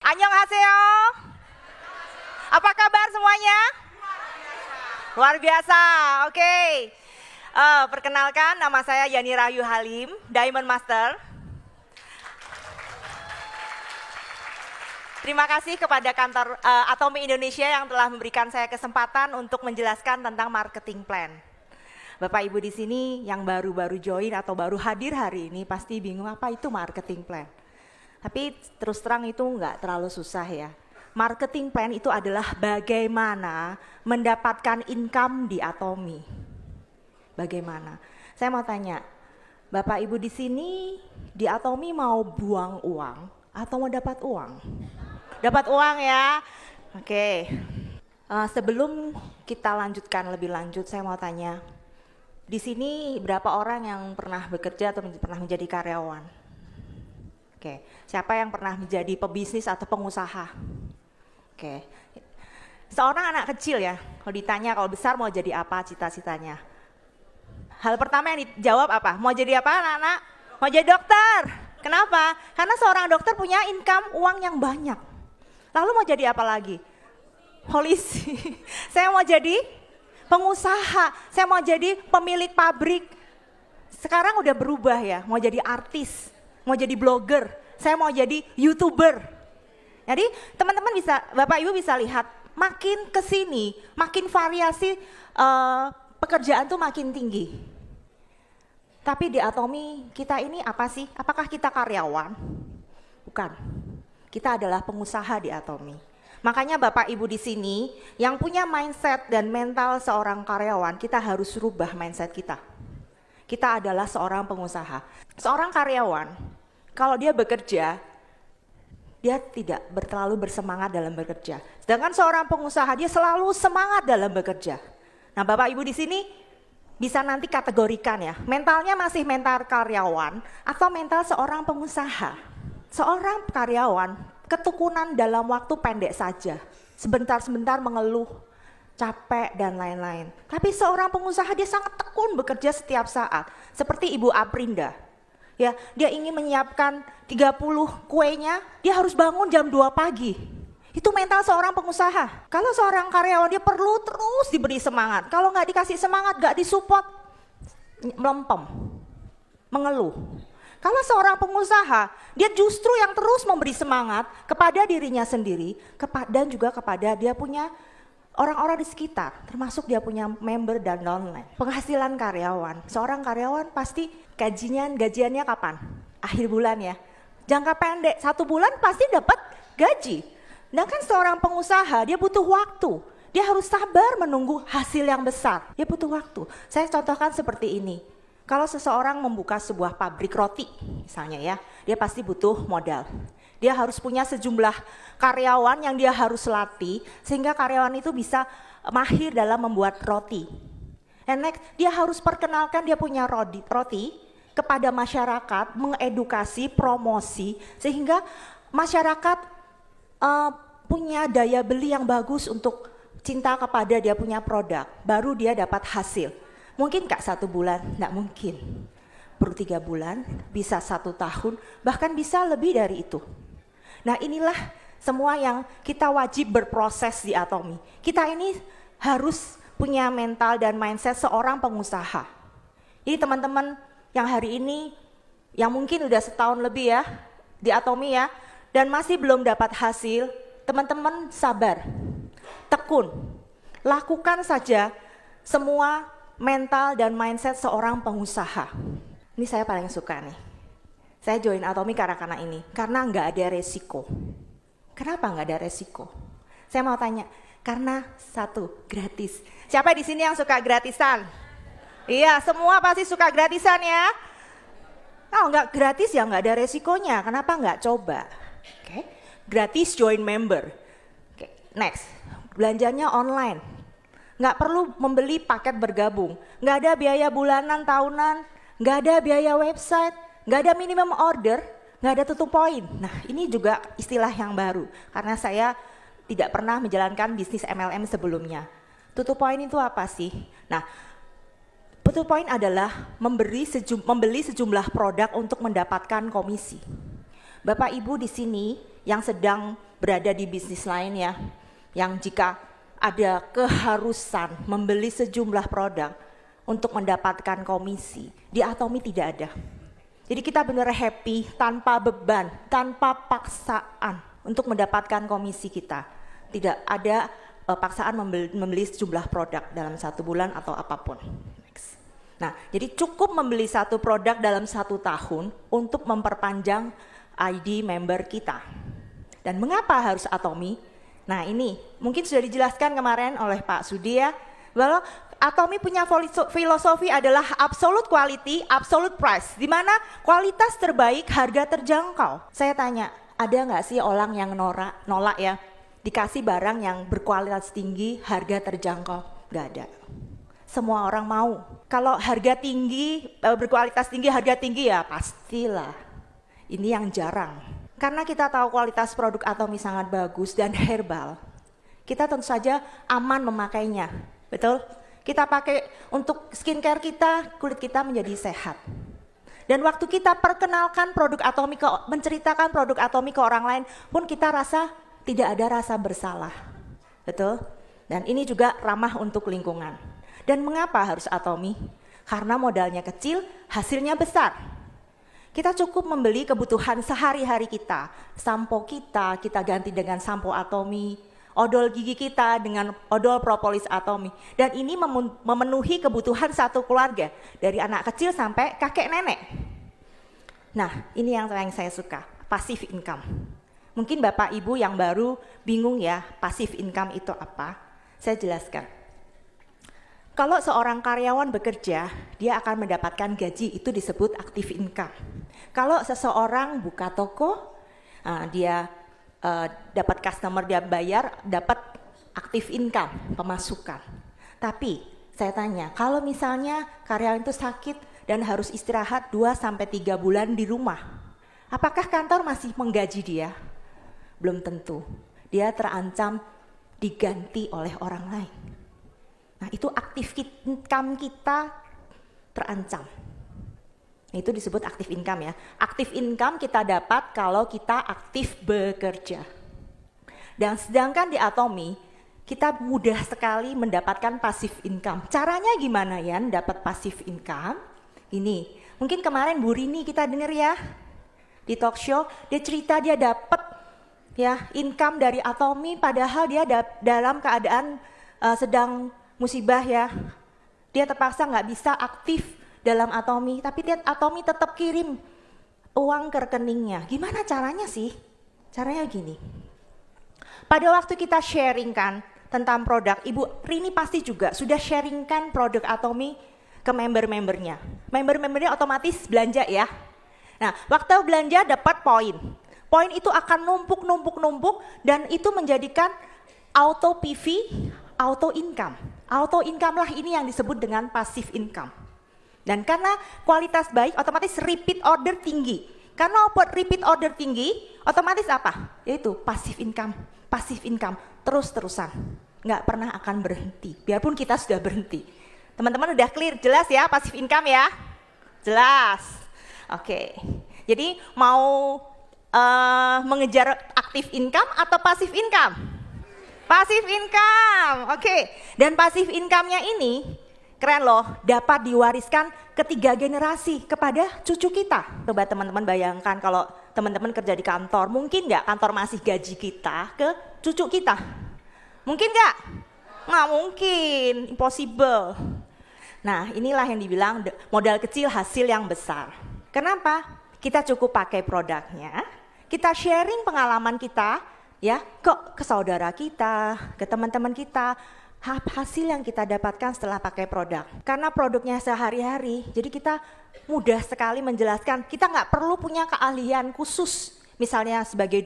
Annyeonghaseyo. Apa kabar semuanya? Luar biasa. Oke. Perkenalkan, nama saya Yani Rahayu Halim, Diamond Master. Terima kasih kepada kantor Atomi Indonesia yang telah memberikan saya kesempatan untuk menjelaskan tentang marketing plan. Bapak Ibu di sini yang baru-baru join atau baru hadir hari ini pasti bingung apa itu marketing plan. Tapi terus terang itu nggak terlalu susah ya. Marketing plan itu adalah bagaimana mendapatkan income di Atomi. Bagaimana? Saya mau tanya, Bapak Ibu di sini di Atomi mau buang uang atau mau dapat uang? Dapat uang ya. Oke. Sebelum kita lanjutkan lebih lanjut, saya mau tanya, di sini berapa orang yang pernah bekerja atau pernah menjadi karyawan? Oke, siapa yang pernah menjadi pebisnis atau pengusaha? Oke, seorang anak kecil ya, kalau ditanya kalau besar mau jadi apa cita-citanya? Hal pertama yang dijawab apa? Mau jadi apa anak-anak? Mau jadi dokter. Kenapa? Karena seorang dokter punya income uang yang banyak. Lalu mau jadi apa lagi? Polisi. Saya mau jadi pengusaha, saya mau jadi pemilik pabrik. Sekarang udah berubah ya, mau jadi artis, mau jadi blogger, saya mau jadi YouTuber. Jadi teman-teman bisa, Bapak Ibu bisa lihat, makin kesini, makin variasi pekerjaan tuh makin tinggi. Tapi di Atomi kita ini apa sih? Apakah kita karyawan? Bukan, kita adalah pengusaha di Atomi. Makanya Bapak Ibu di sini yang punya mindset dan mental seorang karyawan, kita harus rubah mindset kita. Kita adalah seorang pengusaha. Seorang karyawan, kalau dia bekerja, dia tidak terlalu bersemangat dalam bekerja. Sedangkan seorang pengusaha, dia selalu semangat dalam bekerja. Nah Bapak Ibu di sini bisa nanti kategorikan ya, mentalnya masih mental karyawan atau mental seorang pengusaha. Seorang karyawan, ketekunan dalam waktu pendek saja, sebentar-sebentar mengeluh, capek dan lain-lain. Tapi seorang pengusaha dia sangat tekun bekerja setiap saat. Seperti Ibu Aprinda, ya, dia ingin menyiapkan 30 kuenya, dia harus bangun jam 2 pagi. Itu mental seorang pengusaha. Kalau seorang karyawan dia perlu terus diberi semangat. Kalau nggak dikasih semangat, nggak disupport, melempem, mengeluh. Kalau seorang pengusaha, dia justru yang terus memberi semangat kepada dirinya sendiri dan juga kepada dia punya orang-orang di sekitar, termasuk dia punya member dan downline. Penghasilan karyawan, seorang karyawan pasti gajiannya kapan? Akhir bulan ya. Jangka pendek, 1 bulan pasti dapat gaji. Sedangkan seorang pengusaha, dia butuh waktu. Dia harus sabar menunggu hasil yang besar. Dia butuh waktu. Saya contohkan seperti ini. Kalau seseorang membuka sebuah pabrik roti misalnya ya, dia pasti butuh modal. Dia harus punya sejumlah karyawan yang dia harus latih sehingga karyawan itu bisa mahir dalam membuat roti. And next, dia harus perkenalkan dia punya roti kepada masyarakat, mengedukasi, promosi sehingga masyarakat punya daya beli yang bagus untuk cinta kepada dia punya produk, baru dia dapat hasil. Mungkin gak 1 bulan? Nggak mungkin. Perlu 3 bulan, bisa 1 tahun, bahkan bisa lebih dari itu. Nah inilah semua yang kita wajib berproses di Atomi. Kita ini harus punya mental dan mindset seorang pengusaha. Jadi teman-teman yang hari ini, yang mungkin udah setahun lebih ya di Atomi ya, dan masih belum dapat hasil, teman-teman sabar, tekun, lakukan saja semua mental dan mindset seorang pengusaha. Ini saya paling suka nih. Saya join Atomi karena ini, karena nggak ada resiko. Kenapa nggak ada resiko? Saya mau tanya, karena 1, gratis. Siapa di sini yang suka gratisan? Iya, semua pasti suka gratisan ya. Kalau nggak gratis ya nggak ada resikonya, kenapa nggak coba? Oke, gratis join member. Oke, next, belanjanya online. Nggak perlu membeli paket bergabung. Nggak ada biaya bulanan, tahunan, nggak ada biaya website, nggak ada minimum order, nggak ada tutup poin. Nah ini juga istilah yang baru, karena saya tidak pernah menjalankan bisnis MLM sebelumnya. Tutup poin itu apa sih? Nah, tutup poin adalah membeli sejumlah produk untuk mendapatkan komisi. Bapak Ibu di sini yang sedang berada di bisnis lain ya, yang jika ada keharusan membeli sejumlah produk untuk mendapatkan komisi, di Atomy tidak ada. Jadi kita benar happy, tanpa beban, tanpa paksaan untuk mendapatkan komisi kita. Tidak ada paksaan membeli sejumlah produk dalam 1 bulan atau apapun. Next. Nah, jadi cukup membeli 1 produk dalam 1 tahun untuk memperpanjang ID member kita. Dan mengapa harus Atomy? Nah ini mungkin sudah dijelaskan kemarin oleh Pak Sudi ya, bahwa Atomy punya filosofi adalah absolute quality, absolute price, di mana kualitas terbaik, harga terjangkau. Saya tanya, ada nggak sih orang yang nolak ya, dikasih barang yang berkualitas tinggi, harga terjangkau? Nggak ada. Semua orang mau. Kalau harga tinggi, berkualitas tinggi, harga tinggi ya pastilah. Ini yang jarang. Karena kita tahu kualitas produk Atomy sangat bagus dan herbal, kita tentu saja aman memakainya, betul? Kita pakai untuk skincare kita, kulit kita menjadi sehat. Dan waktu kita perkenalkan produk Atomy, menceritakan produk Atomy ke orang lain pun kita rasa tidak ada rasa bersalah, betul? Dan ini juga ramah untuk lingkungan. Dan mengapa harus Atomy? Karena modalnya kecil, hasilnya besar. Kita cukup membeli kebutuhan sehari-hari kita, sampo kita ganti dengan sampo Atomy, odol gigi kita dengan odol propolis Atomy. Dan ini memenuhi kebutuhan satu keluarga, dari anak kecil sampai kakek nenek. Nah, ini yang saya suka, passive income. Mungkin Bapak Ibu yang baru bingung ya, passive income itu apa? Saya jelaskan. Kalau seorang karyawan bekerja, dia akan mendapatkan gaji, itu disebut active income. Kalau seseorang buka toko, dia dapat customer, dia bayar, dapat active income, pemasukan. Tapi saya tanya, kalau misalnya karyawan itu sakit dan harus istirahat 2-3 bulan di rumah, apakah kantor masih menggaji dia? Belum tentu. Dia terancam diganti oleh orang lain. Nah, itu active income kita terancam. Itu disebut active income ya. Active income kita dapat kalau kita aktif bekerja. Dan sedangkan di Atomy, kita mudah sekali mendapatkan passive income. Caranya gimana ya dapat passive income? Ini, mungkin kemarin Bu Rini kita dengar ya, di talk show, dia cerita dia dapat ya income dari Atomy, padahal dia dalam keadaan sedang musibah ya. Dia terpaksa nggak bisa aktif dalam Atomy, tapi Atomy tetap kirim uang ke rekeningnya. Gimana caranya sih? Caranya gini. Pada waktu kita sharingkan tentang produk, Ibu Rini pasti juga sudah sharingkan produk Atomy ke member-membernya. Member-membernya otomatis belanja ya. Nah, waktu belanja dapat poin. Poin itu akan numpuk dan itu menjadikan auto PV, auto income. Auto income lah ini yang disebut dengan passive income. Dan karena kualitas baik, otomatis repeat order tinggi. Karena repeat order tinggi, otomatis apa? Yaitu passive income, terus-terusan. Nggak pernah akan berhenti, biarpun kita sudah berhenti. Teman-teman udah clear, jelas ya passive income ya? Jelas. Oke, jadi mau mengejar active income atau passive income? Passive income, oke. Dan passive income-nya ini keren loh, dapat diwariskan ke 3 generasi kepada cucu kita. Coba teman-teman bayangkan kalau teman-teman kerja di kantor, mungkin nggak kantor masih gaji kita ke cucu kita? Mungkin nggak? Nggak mungkin, impossible. Nah, inilah yang dibilang modal kecil hasil yang besar. Kenapa? Kita cukup pakai produknya, kita sharing pengalaman kita ya ke saudara kita, ke teman-teman kita, hasil yang kita dapatkan setelah pakai produk. Karena produknya sehari-hari, jadi kita mudah sekali menjelaskan. Kita nggak perlu punya keahlian khusus. Misalnya sebagai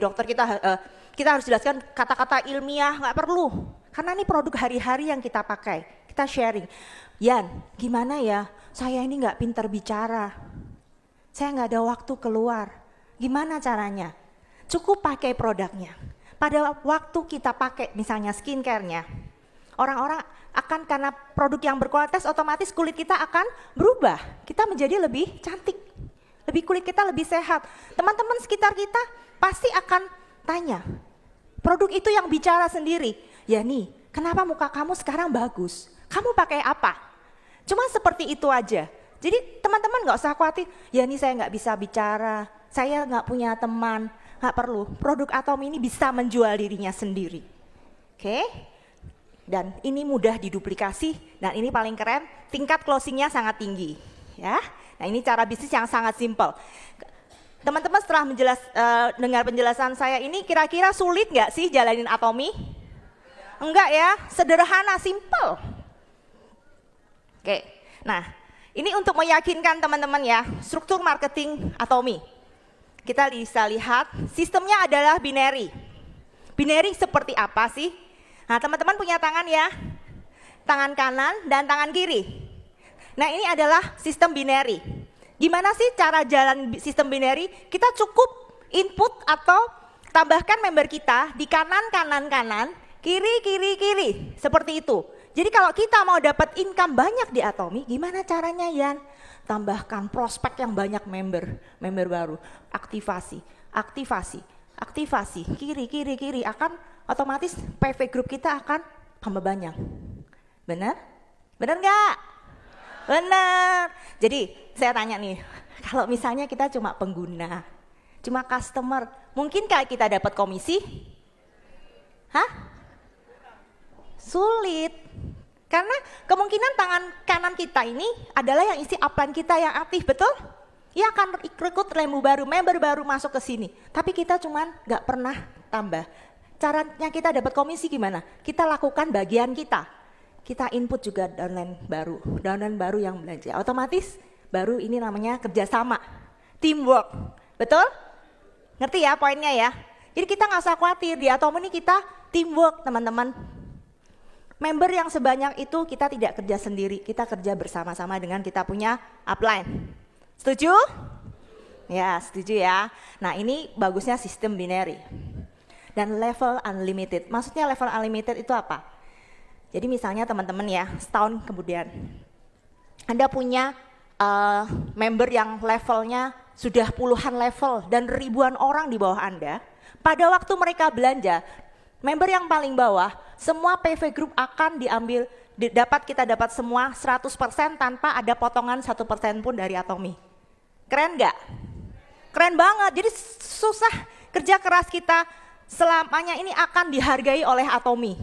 dokter kita harus jelaskan kata-kata ilmiah, nggak perlu. Karena ini produk hari-hari yang kita pakai. Kita sharing. Yan, gimana ya? Saya ini nggak pintar bicara. Saya nggak ada waktu keluar. Gimana caranya? Cukup pakai produknya. Pada waktu kita pakai misalnya skincare-nya, orang-orang akan karena produk yang berkualitas otomatis kulit kita akan berubah. Kita menjadi lebih cantik, kulit kita lebih sehat. Teman-teman sekitar kita pasti akan tanya. Produk itu yang bicara sendiri. Ya nih, kenapa muka kamu sekarang bagus? Kamu pakai apa? Cuma seperti itu aja. Jadi teman-teman nggak usah khawatir, ya nih saya nggak bisa bicara, saya nggak punya teman, nggak perlu. Produk Atomy ini bisa menjual dirinya sendiri. Oke? Dan ini mudah diduplikasi, dan ini paling keren, tingkat closingnya sangat tinggi. Ya, nah ini cara bisnis yang sangat simpel. Teman-teman setelah dengar penjelasan saya ini, kira-kira sulit nggak sih jalanin Atomy? Enggak ya, sederhana, simpel. Oke, nah ini untuk meyakinkan teman-teman ya, struktur marketing Atomy. Kita bisa lihat, sistemnya adalah binary. Binary seperti apa sih? Nah teman-teman punya tangan ya, tangan kanan dan tangan kiri. Nah ini adalah sistem binary. Gimana sih cara jalan sistem binary? Kita cukup input atau tambahkan member kita di kanan, kanan, kanan, kiri, kiri, kiri. Seperti itu. Jadi kalau kita mau dapat income banyak di Atomy, gimana caranya Yan? Tambahkan prospek yang banyak member baru. Aktivasi, aktivasi, aktivasi, kiri, kiri, kiri. Akan otomatis PV Group kita akan tambah banyak. Benar? Benar nggak? Benar. Jadi saya tanya nih, kalau misalnya kita cuma pengguna, cuma customer, mungkinkah kita dapat komisi? Hah? Sulit. Karena kemungkinan tangan kanan kita ini adalah yang isi upline kita yang aktif, betul? Ia akan rekrut member baru masuk ke sini. Tapi kita cuman nggak pernah tambah. Caranya kita dapat komisi gimana? Kita lakukan bagian kita. Kita input juga downline baru yang belanja. Otomatis baru ini namanya kerjasama, teamwork, betul? Ngerti ya poinnya ya? Jadi kita nggak usah khawatir, di Atomy ini kita teamwork teman-teman. Member yang sebanyak itu kita tidak kerja sendiri, kita kerja bersama-sama dengan kita punya upline. Setuju? Ya setuju ya. Nah ini bagusnya sistem binary. Dan level unlimited, maksudnya level unlimited itu apa? Jadi misalnya teman-teman ya, setahun kemudian Anda punya member yang levelnya sudah puluhan level dan ribuan orang di bawah Anda. Pada waktu mereka belanja, member yang paling bawah, semua PV Group akan diambil, kita dapat semua 100% tanpa ada potongan 1% pun dari Atomy. Keren nggak? Keren banget, jadi susah kerja keras kita selamanya ini akan dihargai oleh Atomy.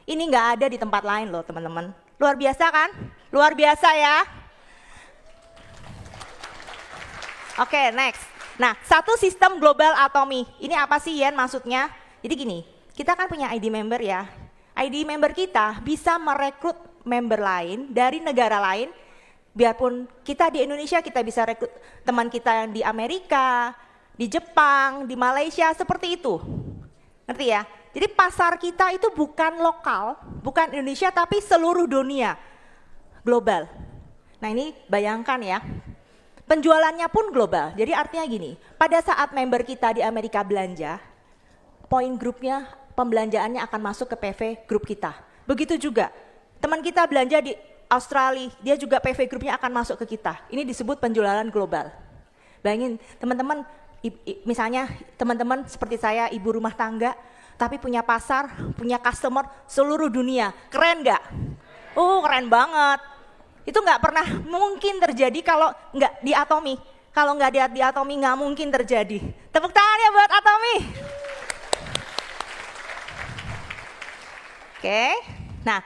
Ini nggak ada di tempat lain loh teman-teman. Luar biasa kan? Luar biasa ya. Oke, next. Nah, satu sistem global Atomy. Ini apa sih Yen maksudnya? Jadi gini, kita kan punya ID member ya. ID member kita bisa merekrut member lain dari negara lain. Biarpun kita di Indonesia, kita bisa rekrut teman kita yang di Amerika, di Jepang, di Malaysia, seperti itu. Ngerti ya? Jadi pasar kita itu bukan lokal, bukan Indonesia, tapi seluruh dunia, global. Nah ini bayangkan ya, penjualannya pun global. Jadi artinya gini, pada saat member kita di Amerika belanja, poin grupnya, pembelanjaannya akan masuk ke PV Group kita. Begitu juga, teman kita belanja di Australia, dia juga PV Groupnya akan masuk ke kita. Ini disebut penjualan global. Bayangin teman-teman, misalnya teman-teman seperti saya, ibu rumah tangga, tapi punya pasar, punya customer seluruh dunia. Keren nggak? Keren banget. Itu nggak pernah mungkin terjadi kalau nggak di Atomy. Kalau nggak di Atomy nggak mungkin terjadi. Tepuk tangan ya buat Atomy. Oke, nah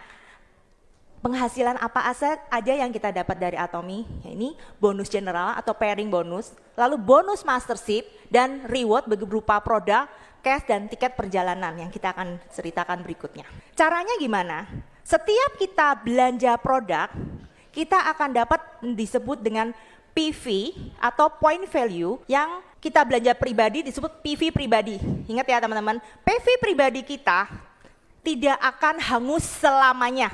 penghasilan apa aja yang kita dapat dari Atomy? Ini bonus general atau pairing bonus, lalu bonus mastership dan reward berupa produk, cash dan tiket perjalanan yang kita akan ceritakan berikutnya. Caranya gimana? Setiap kita belanja produk, kita akan dapat disebut dengan PV atau point value yang kita belanja pribadi disebut PV pribadi. Ingat ya teman-teman, PV pribadi kita tidak akan hangus selamanya.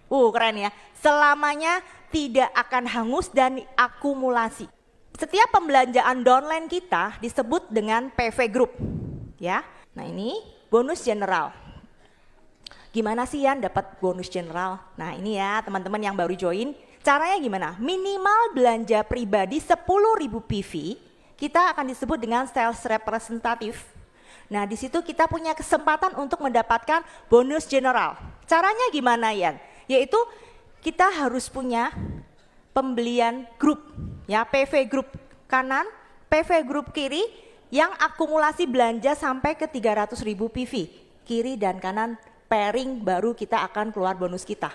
Keren ya, selamanya tidak akan hangus dan akumulasi. Setiap pembelanjaan downline kita disebut dengan PV Group. Ya, nah ini bonus general. Gimana sih Yan dapat bonus general? Nah ini ya teman-teman yang baru join, caranya gimana? Minimal belanja pribadi 10.000 PV, kita akan disebut dengan sales representative. Nah, di situ kita punya kesempatan untuk mendapatkan bonus general. Caranya gimana, Yan? Yaitu kita harus punya pembelian grup, ya, PV grup kanan, PV grup kiri yang akumulasi belanja sampai ke 300.000 PV. Kiri dan kanan pairing, baru kita akan keluar bonus kita.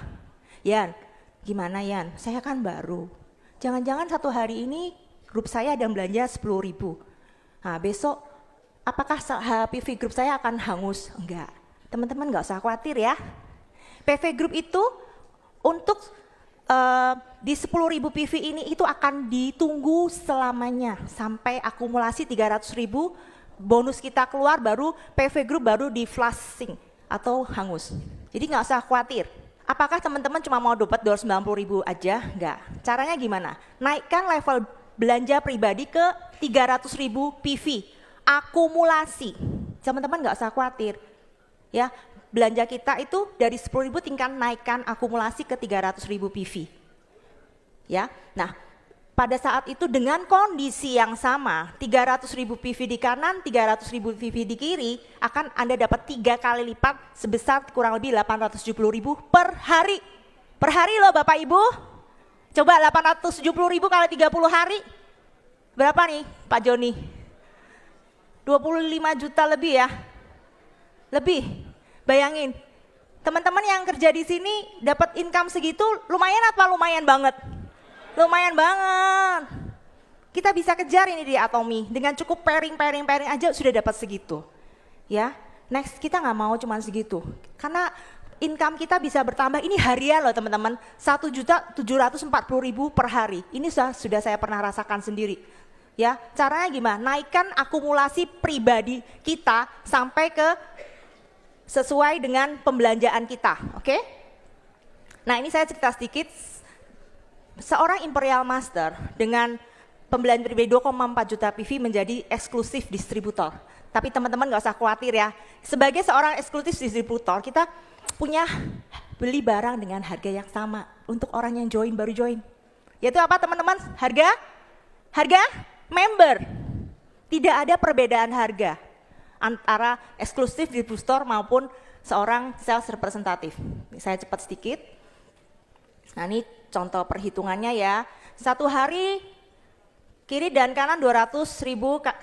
Yan, gimana Yan? Saya kan baru. Jangan-jangan satu hari ini grup saya ada belanja 10.000. Nah, besok apakah PV grup saya akan hangus? Enggak. Teman-teman nggak usah khawatir ya. PV grup itu untuk di 10.000 PV ini itu akan ditunggu selamanya sampai akumulasi 300.000 bonus kita keluar, baru PV group baru di flashing atau hangus. Jadi nggak usah khawatir. Apakah teman-teman cuma mau dapat 290.000 aja? Enggak. Caranya gimana? Naikkan level belanja pribadi ke 300.000 PV akumulasi. Teman-teman nggak usah khawatir. Ya, belanja kita itu dari 10.000 tingkat naikkan akumulasi ke 300.000 PV. Ya. Nah, pada saat itu dengan kondisi yang sama, 300.000 PV di kanan, 300.000 PV di kiri, akan Anda dapat 3 kali lipat sebesar kurang lebih 870.000 per hari. Per hari loh Bapak Ibu. Coba 870.000 kali 30 hari. Berapa nih Pak Joni? 25 juta lebih ya? Lebih. Bayangin, teman-teman yang kerja di sini dapat income segitu lumayan apa lumayan banget? Lumayan banget. Kita bisa kejar ini di Atomy dengan cukup pairing aja sudah dapat segitu. Ya, next kita nggak mau cuma segitu, karena income kita bisa bertambah. Ini harian loh teman-teman, 1.740.000 per hari. Ini sudah saya pernah rasakan sendiri. Ya, caranya gimana? Naikkan akumulasi pribadi kita sampai ke sesuai dengan pembelanjaan kita, oke? Nah, ini saya cerita sedikit. Seorang Imperial Master dengan pembelian pribadi 2,4 juta PV menjadi eksklusif distributor. Tapi teman-teman nggak usah khawatir ya. Sebagai seorang eksklusif distributor, kita punya beli barang dengan harga yang sama untuk orang yang join, baru join. Yaitu apa teman-teman? Harga member. Tidak ada perbedaan harga antara eksklusif distributor maupun seorang sales representatif. Saya cepat sedikit. Nah, ini contoh perhitungannya ya. Satu hari kiri dan kanan 200.000,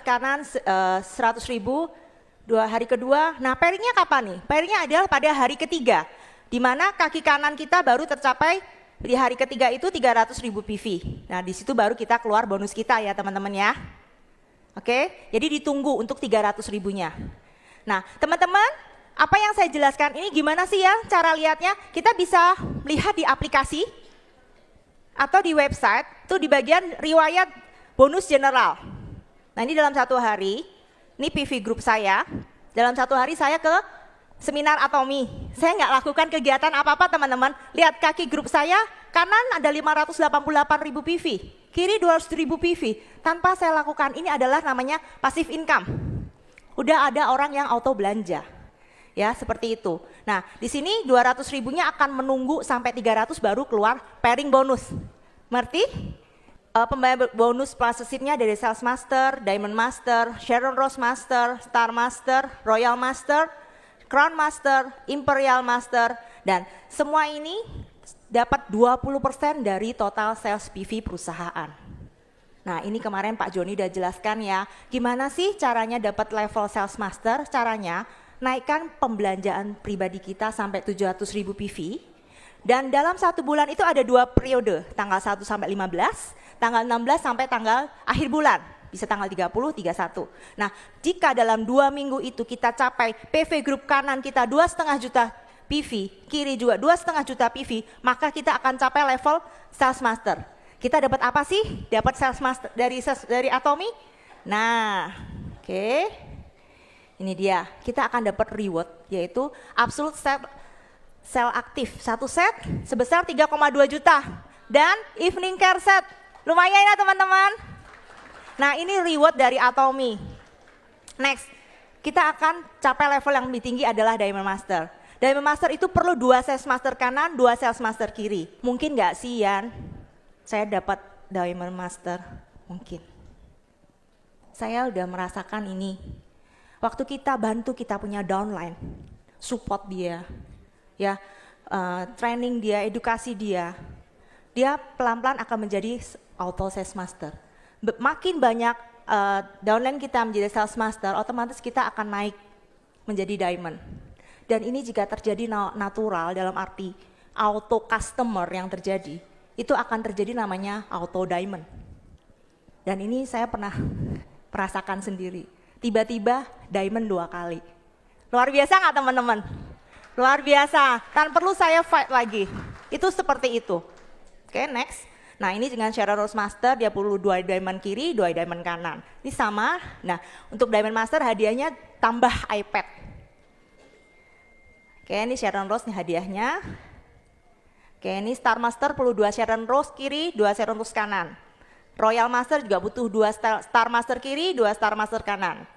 kanan 100.000. 2 hari kedua. Nah, pairingnya kapan nih? Pairingnya adalah pada hari ketiga, di mana kaki kanan kita baru tercapai di hari ketiga itu 300.000 PV. Nah, di situ baru kita keluar bonus kita ya teman-teman ya. Oke, jadi ditunggu untuk 300.000-nya. Nah, teman-teman, apa yang saya jelaskan ini gimana sih ya cara lihatnya? Kita bisa lihat di aplikasi atau di website, tuh di bagian riwayat bonus general. Nah, ini dalam satu hari, ini PV group saya, dalam satu hari saya ke seminar Atomy. Saya nggak lakukan kegiatan apa-apa teman-teman. Lihat kaki grup saya, kanan ada 588.000 PV. Kiri 200.000 PV, tanpa saya lakukan. Ini adalah namanya passive income. Udah ada orang yang auto belanja, ya seperti itu. Nah, di sini 200.000-nya akan menunggu sampai 300 baru keluar pairing bonus. Ngerti? Pembayar bonus processing-nya dari Sales Master, Diamond Master, Sharon Rose Master, Star Master, Royal Master, Crown Master, Imperial Master, dan semua ini dapat 20% dari total sales PV perusahaan. Nah, ini kemarin Pak Joni udah jelaskan ya, gimana sih caranya dapat level Sales Master? Caranya naikkan pembelanjaan pribadi kita sampai 700.000 PV, dan dalam 1 bulan itu ada 2 periode, tanggal 1 sampai 15, tanggal 16 sampai tanggal akhir bulan, bisa tanggal 30, 31. Nah, jika dalam 2 minggu itu kita capai PV grup kanan kita 2,5 juta PV, kiri juga 2,5 juta PV, maka kita akan capai level Sales Master. Kita dapat apa sih? Dapat Sales Master dari Atomy? Nah, oke. Ini dia, kita akan dapat reward, yaitu absolute sell aktif. 1 set sebesar 3,2 juta. Dan evening care set. Lumayan ya teman-teman. Nah, ini reward dari Atomy. Next, kita akan capai level yang lebih tinggi adalah Diamond Master. Diamond Master itu perlu 2 sales master kanan, 2 sales master kiri. Mungkin nggak sih Yan, saya dapat Diamond Master? Mungkin. Saya udah merasakan ini. Waktu kita bantu kita punya downline, support dia, ya, training dia, edukasi dia, dia pelan-pelan akan menjadi auto sales master. Makin banyak downline kita menjadi sales master, otomatis kita akan naik menjadi diamond. Dan ini jika terjadi natural dalam arti auto customer yang terjadi, itu akan terjadi namanya auto diamond. Dan ini saya pernah merasakan sendiri. Tiba-tiba diamond 2 kali. Luar biasa nggak teman-teman? Luar biasa. Tanpa perlu saya fight lagi. Itu seperti itu. Oke, next. Nah ini dengan Sharon Rose Master, dia perlu 2 diamond kiri, 2 diamond kanan. Ini sama. Nah untuk diamond master hadiahnya tambah iPad. Oke, ini Sharon Rose nih hadiahnya. Oke, ini Star Master perlu 2 Sharon Rose kiri, 2 Sharon Rose kanan. Royal Master juga butuh 2 Star Master kiri, 2 Star Master kanan.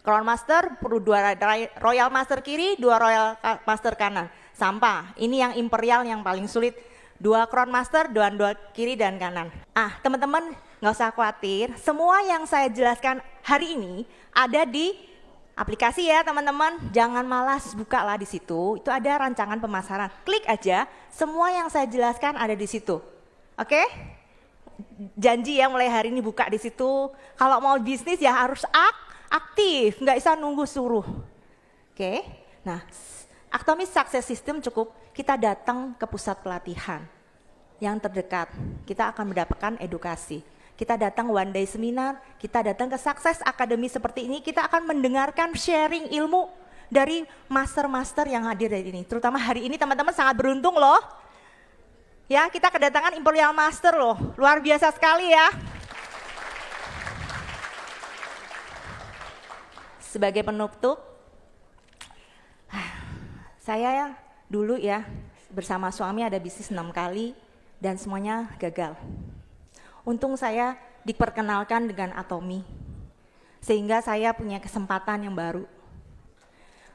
Crown Master perlu 2 Royal Master kiri, 2 Royal Master kanan. Sampah, ini yang Imperial yang paling sulit. 2 Crown Master, 2 kiri dan kanan. Teman-teman nggak usah khawatir, semua yang saya jelaskan hari ini ada di aplikasi ya teman-teman. Jangan malas, bukalah di situ. Itu ada rancangan pemasaran. Klik aja, semua yang saya jelaskan ada di situ. Oke? Janji ya mulai hari ini buka di situ. Kalau mau bisnis ya harus aktif, nggak bisa nunggu suruh. Oke? Nah, Actomy Success System cukup kita datang ke pusat pelatihan yang terdekat. Kita akan mendapatkan edukasi. Kita datang one day seminar, kita datang ke Success Academy seperti ini, kita akan mendengarkan sharing ilmu dari master-master yang hadir dari ini. Terutama hari ini teman-teman sangat beruntung loh. Ya, kita kedatangan Imperial Master loh. Luar biasa sekali ya. Sebagai penutup, saya dulu ya bersama suami ada bisnis 6 kali dan semuanya gagal. Untung saya diperkenalkan dengan Actomy sehingga saya punya kesempatan yang baru.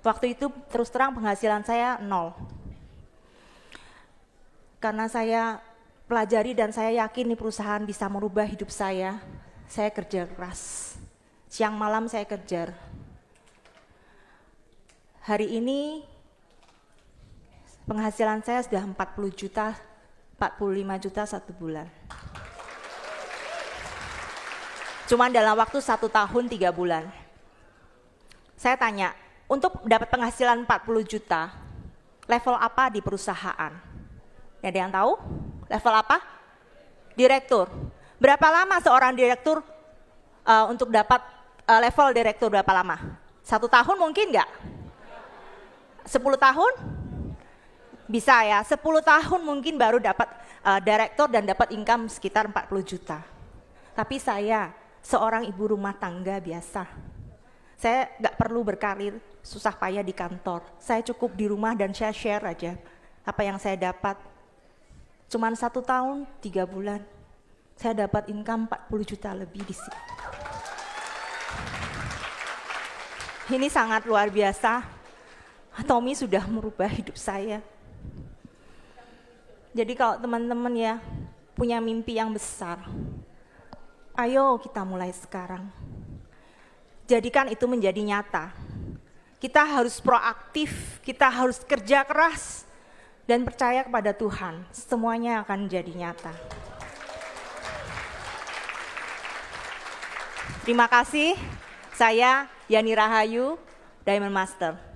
Waktu itu terus terang penghasilan saya 0. Karena saya pelajari dan saya yakin nih perusahaan bisa merubah hidup saya kerja keras. Siang malam saya kejar. Hari ini penghasilan saya sudah 40 juta, 45 juta 1 bulan. Cuman dalam waktu 1 tahun 3 bulan. Saya tanya, untuk dapat penghasilan 40 juta, level apa di perusahaan? Ada yang tahu? Level apa? Direktur. Berapa lama seorang direktur untuk dapat level direktur berapa lama? 1 tahun mungkin nggak? 10 tahun? Bisa ya, 10 tahun mungkin baru dapat direktur dan dapat income sekitar 40 juta. Tapi saya seorang ibu rumah tangga biasa. Saya nggak perlu berkarir susah payah di kantor. Saya cukup di rumah dan saya share aja apa yang saya dapat. Cuman 1 tahun 3 bulan saya dapat income 40 juta lebih di sini. Ini sangat luar biasa. Actomy sudah merubah hidup saya. Jadi kalau teman-teman ya punya mimpi yang besar, ayo kita mulai sekarang. Jadikan itu menjadi nyata. Kita harus proaktif, kita harus kerja keras, dan percaya kepada Tuhan. Semuanya akan menjadi nyata. Terima kasih, saya Yani Rahayu, Diamond Master.